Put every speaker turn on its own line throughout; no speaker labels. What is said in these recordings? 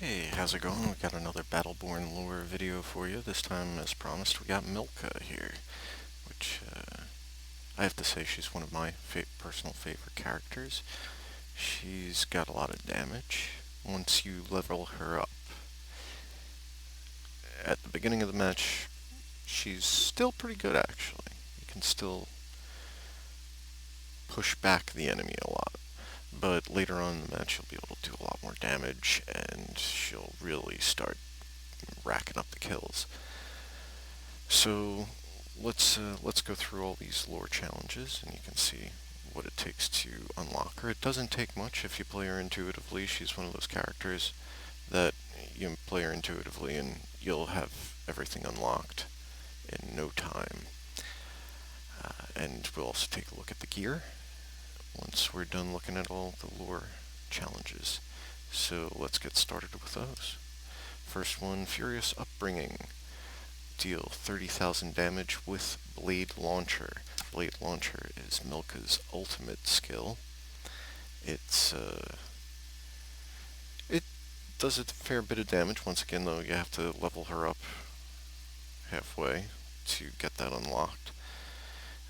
Hey, how's it going? We got another Battleborn lore video for you. This time, as promised, we got Mellka here, which I have to say she's one of my personal favorite characters. She's got a lot of damage. Once you level her up at the beginning of the match, she's still pretty good actually. You can still push back the enemy a lot. But later on in the match, she'll be able to do a lot more damage, and she'll really start racking up the kills. So let's go through all these lore challenges, and you can see what it takes to unlock her. It doesn't take much if you play her intuitively. She's one of those characters that you play her intuitively, and you'll have everything unlocked in no time. And we'll also take a look at the gear once we're done looking at all the lore challenges. So let's get started with those. First one, Furious Upbringing. Deal 30,000 damage with Blade Launcher. Blade Launcher is Mellka's ultimate skill. It does a fair bit of damage. Once again, though, you have to level her up halfway to get that unlocked.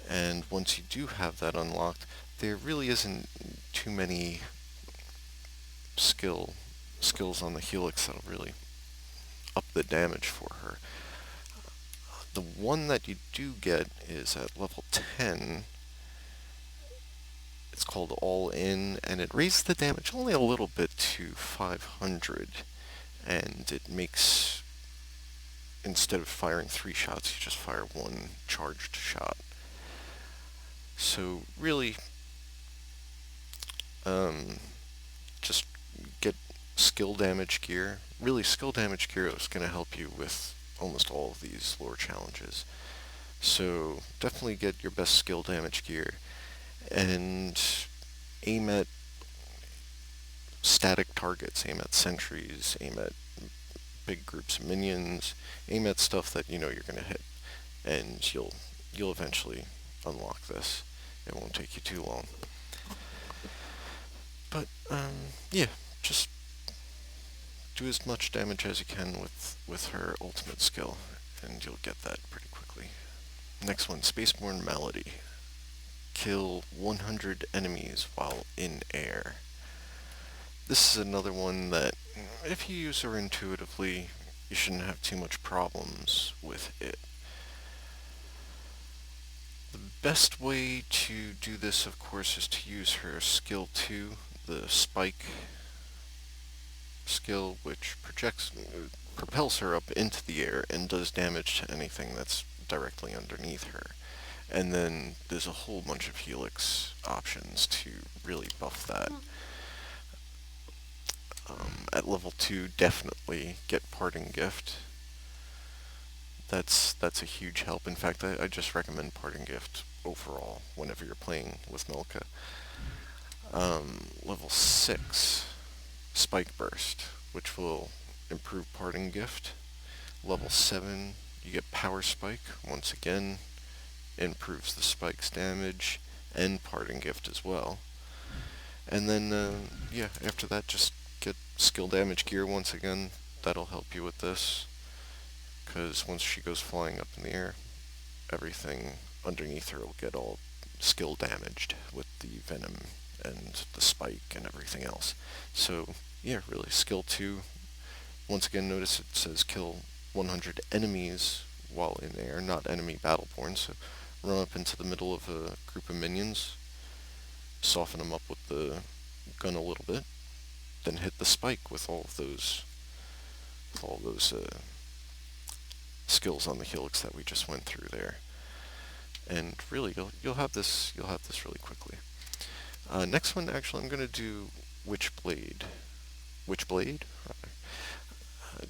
And once you do have that unlocked, there really isn't too many skills on the Helix that'll really up the damage for her. The one that you do get is at level 10. It's called All In, and it raises the damage only a little bit to 500. And it makes, instead of firing 3 shots, you just fire 1 charged shot. So really, just get skill damage gear. Really, skill damage gear is going to help you with almost all of these lore challenges. So definitely get your best skill damage gear and aim at static targets, aim at sentries, aim at big groups of minions, aim at stuff that you know you're going to hit, and you'll eventually unlock this. It won't take you too long. But yeah, just do as much damage as you can with her ultimate skill, and you'll get that pretty quickly. Next one, Spaceborne Melody. Kill 100 enemies while in air. This is another one that, if you use her intuitively, you shouldn't have too much problems with it. The best way to do this, of course, is to use her skill 2, the spike skill, which propels her up into the air and does damage to anything that's directly underneath her. And then there's a whole bunch of Helix options to really buff that. At level 2, definitely get Parting Gift. That's a huge help. In fact, I just recommend Parting Gift overall whenever you're playing with Mellka. Level 6, Spike Burst, which will improve Parting Gift. Level 7, you get Power Spike. Once again, improves the spike's damage and Parting Gift as well. And then, yeah, after that, just get skill damage gear once again. That'll help you with this, because once she goes flying up in the air, everything underneath her will get all skill damaged with the venom and the spike and everything else. So yeah, really, skill 2. Once again, notice it says kill 100 enemies while in air, not enemy Battleborn. So run up into the middle of a group of minions, soften them up with the gun a little bit, then hit the spike with all those skills on the Helix that we just went through there. And really, you'll have this really quickly. Next one, actually, I'm going to do Witchblade. Witchblade, rather.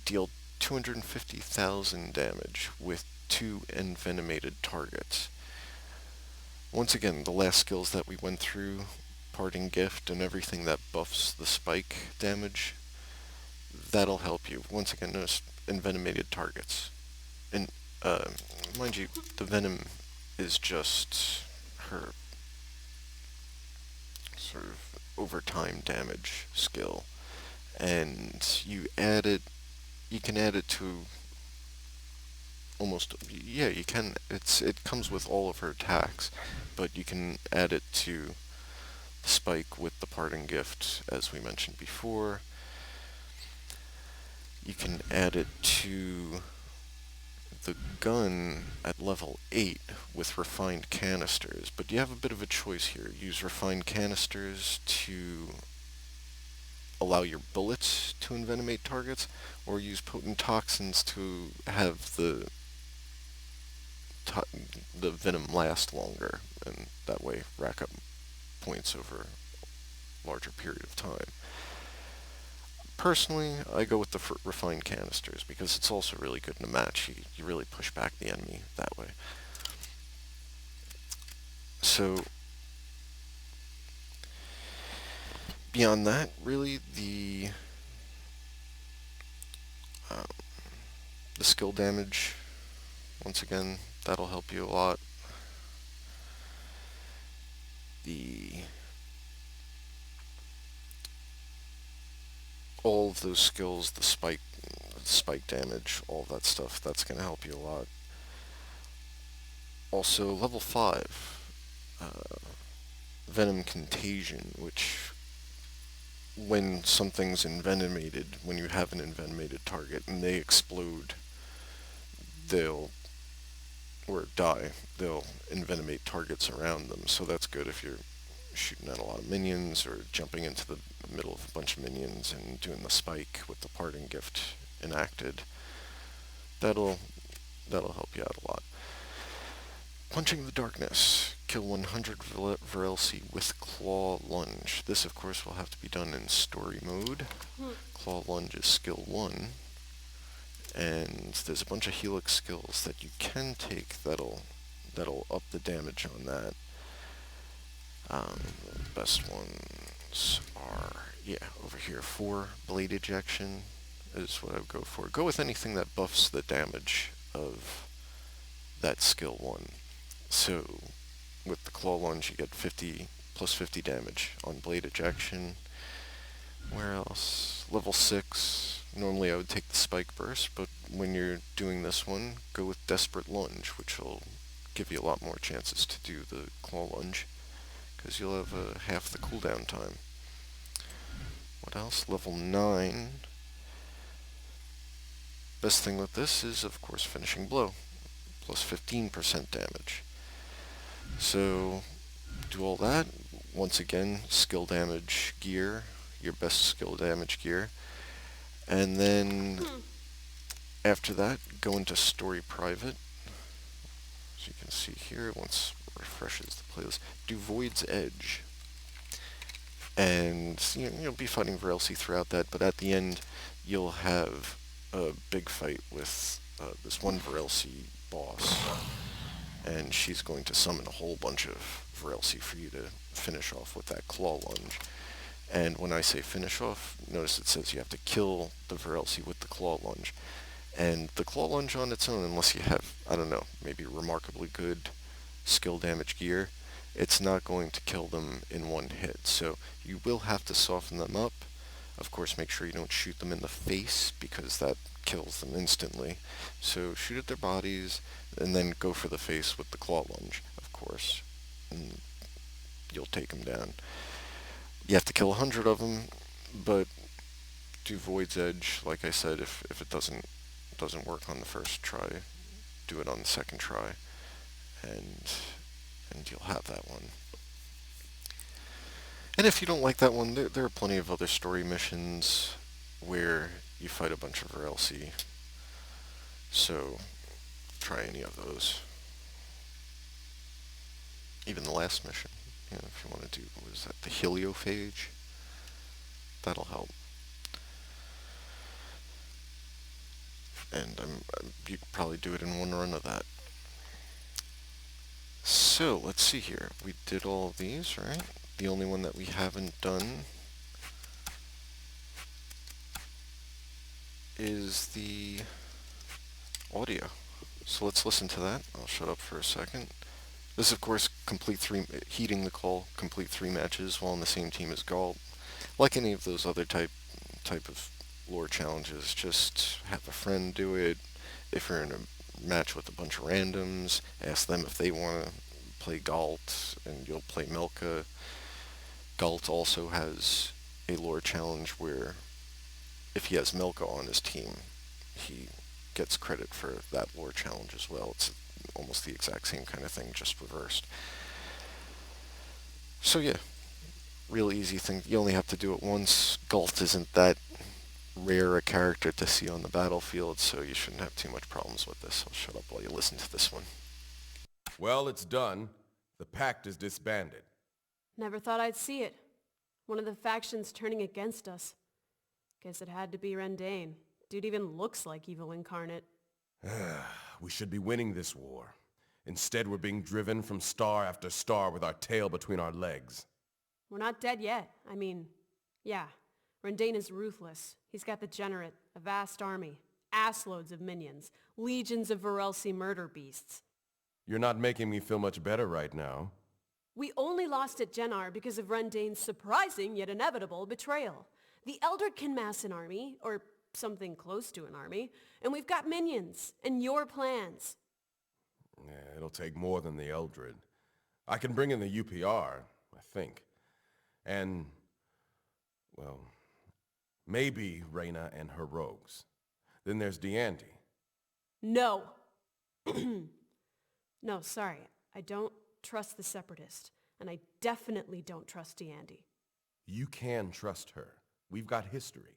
Deal 250,000 damage with 2 envenomated targets. Once again, the last skills that we went through, Parting Gift and everything that buffs the spike damage, that'll help you. Once again, notice envenomated targets. And mind you, the venom is just her sort of overtime damage skill, and you can add it to almost, yeah, you can, it comes with all of her attacks, but you can add it to the spike with the parting gift, as we mentioned before. You can add it to the gun at level 8 with refined canisters, but you have a bit of a choice here. Use refined canisters to allow your bullets to envenomate targets, or use potent toxins to have the venom last longer, and that way rack up points over a larger period of time. Personally, I go with the refined canisters because it's also really good in a match. You really push back the enemy that way. So, beyond that, really, um, the skill damage, once again, that'll help you a lot. All of those skills, the spike damage, all of that stuff, that's going to help you a lot. Also, level 5, Venom Contagion, which when something's envenomated, when you have an envenomated target and they explode, they'll, or die, they'll envenomate targets around them. So that's good if you're shooting at a lot of minions or jumping into the middle of a bunch of minions and doing the spike with the parting gift enacted. That'll help you out a lot. Punching the Darkness. Kill 100 Virelsi with Claw Lunge. This, of course, will have to be done in story mode. Claw Lunge is skill 1. And there's a bunch of helix skills that you can take that'll up the damage on that. Best ones are, over here. 4, Blade Ejection is what I would go for. Go with anything that buffs the damage of that skill 1. So, with the Claw Lunge, you get 50 plus 50 damage on Blade Ejection. Where else? Level 6. Normally I would take the Spike Burst, but when you're doing this one, go with Desperate Lunge, which will give you a lot more chances to do the Claw Lunge, because you'll have half the cooldown time. What else? Level 9. Best thing with this is, of course, Finishing Blow, plus 15% damage. So, do all that. Once again, skill damage gear, your best skill damage gear. And then, after that, go into Story Private. As you can see here, once it refreshes the playlist, do Void's Edge. And you'll be fighting Virelsi throughout that, but at the end, you'll have a big fight with this one Virelsi boss. And she's going to summon a whole bunch of Virelsi for you to finish off with that Claw Lunge. And when I say finish off, notice it says you have to kill the Virelsi with the Claw Lunge. And the Claw Lunge on its own, unless you have, I don't know, maybe remarkably good skill damage gear, it's not going to kill them in one hit. So you will have to soften them up. Of course, make sure you don't shoot them in the face, because that kills them instantly. So shoot at their bodies, and then go for the face with the Claw Lunge, of course. And you'll take them down. You have to kill 100 of them, but do Void's Edge, like I said, if it doesn't work on the first try, do it on the second try, and you'll have that one. And if you don't like that one, there are plenty of other story missions where you fight a bunch of Virelsi, so try any of those. Even the last mission, if you want to do, what is that, the Heliophage? That'll help. And you could probably do it in one run of that. So, let's see here. We did all of these, right? The only one that we haven't done is the audio. So let's listen to that. I'll shut up for a second. This, of course, Heeding the Call, complete 3 matches while on the same team as Gault. Like any of those other type type of lore challenges, just have a friend do it. If you're in a match with a bunch of randoms, ask them if they want to play Galt, and you'll play Mellka. Galt also has a lore challenge where if he has Mellka on his team, he gets credit for that lore challenge as well. It's almost the exact same kind of thing, just reversed. So yeah, real easy thing. You only have to do it once. Galt isn't that rare a character to see on the battlefield, so you shouldn't have too much problems with this. I'll shut up while you listen to this one.
Well, it's done. The pact is disbanded.
Never thought I'd see it. One of the factions turning against us. Guess it had to be Rendane. Dude even looks like evil incarnate.
We should be winning this war. Instead, we're being driven from star after star with our tail between our legs.
We're not dead yet. I mean, yeah. Rendane is ruthless. He's got the Generate, a vast army, assloads of minions, legions of Varelsi murder beasts.
You're not making me feel much better right now.
We only lost at Jenar because of Rendane's surprising yet inevitable betrayal. The Eldred can mass an army, or something close to an army, and we've got minions, and your plans.
Yeah, it'll take more than the Eldred. I can bring in the UPR, I think. And, well, maybe Reyna and her rogues. Then there's Diandy.
No. No, sorry. I don't trust the Separatist, and I definitely don't trust Diandy.
You can trust her. We've got history.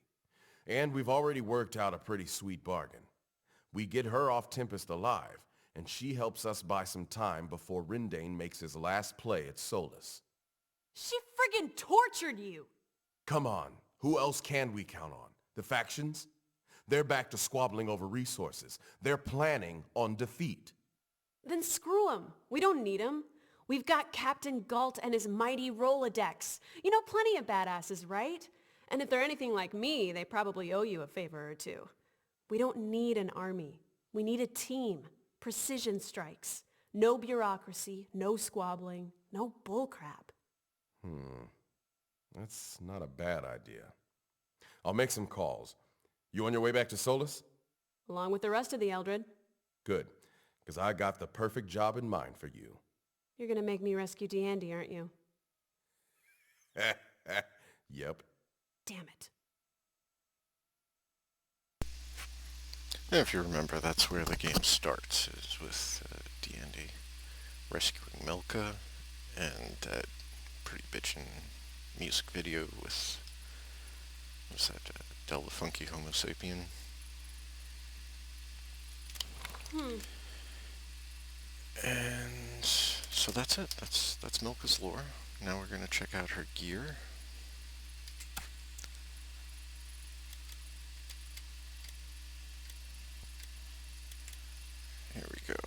And we've already worked out a pretty sweet bargain. We get her off Tempest alive, and she helps us buy some time before Rendane makes his last play at Solus.
She friggin' tortured you!
Come on, who else can we count on? The factions? They're back to squabbling over resources. They're planning on defeat.
Then screw 'em. We don't need 'em. We've got Captain Galt and his mighty Rolodex. You know plenty of badasses, right? And if they're anything like me, they probably owe you a favor or two. We don't need an army. We need a team. Precision strikes. No bureaucracy, no squabbling, no bullcrap.
That's not a bad idea. I'll make some calls. You on your way back to Solus?
Along with the rest of the Eldred.
Good, because I got the perfect job in mind for you.
You're gonna make me rescue Diandy, aren't you?
Yep.
Damn it.
And if you remember, that's where the game starts, is with D&D rescuing Mellka, and that pretty bitchin' music video with, what's that, Del the Funky Homo Sapien. And so that's it. That's Mellka's lore. Now we're gonna check out her gear. Here we go.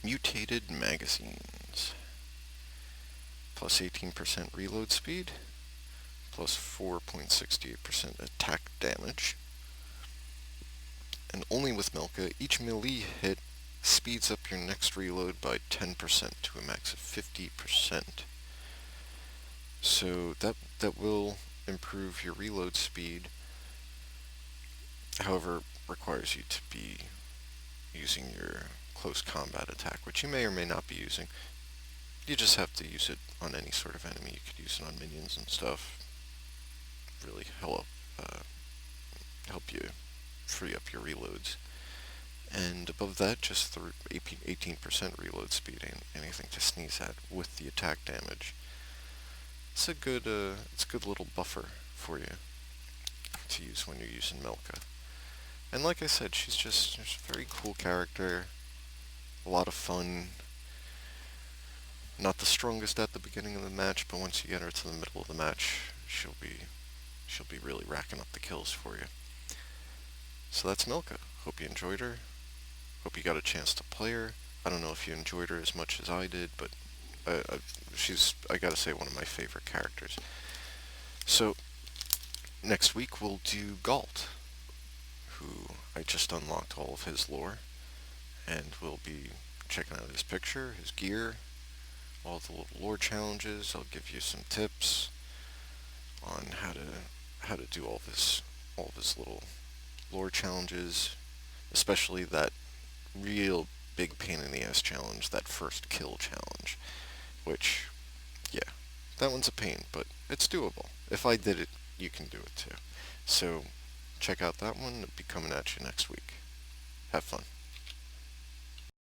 Mutated magazines. Plus 18% reload speed. Plus 4.68% attack damage. And only with Mellka, each melee hit speeds up your next reload by 10% to a max of 50%. So that will improve your reload speed. However, requires you to be using your close combat attack, which you may or may not be using. You just have to use it on any sort of enemy. You could use it on minions and stuff. Really help you free up your reloads. And above that, just the 18% reload speed, and anything to sneeze at with the attack damage. It's a good little buffer for you to use when you're using Mellka. And like I said, she's a very cool character, a lot of fun. Not the strongest at the beginning of the match, but once you get her to the middle of the match, she'll be really racking up the kills for you. So that's Mellka. Hope you enjoyed her. Hope you got a chance to play her. I don't know if you enjoyed her as much as I did, but she's, I gotta say, one of my favorite characters. So next week we'll do Galt, who I just unlocked all of his lore, and we'll be checking out his picture, his gear, all the little lore challenges. I'll give you some tips on how to do all of his little lore challenges, especially that real big pain in the ass challenge, that first kill challenge, which, yeah, that one's a pain, but it's doable. If I did it, you can do it too. So check out that one. It'll be coming at you next week. Have fun.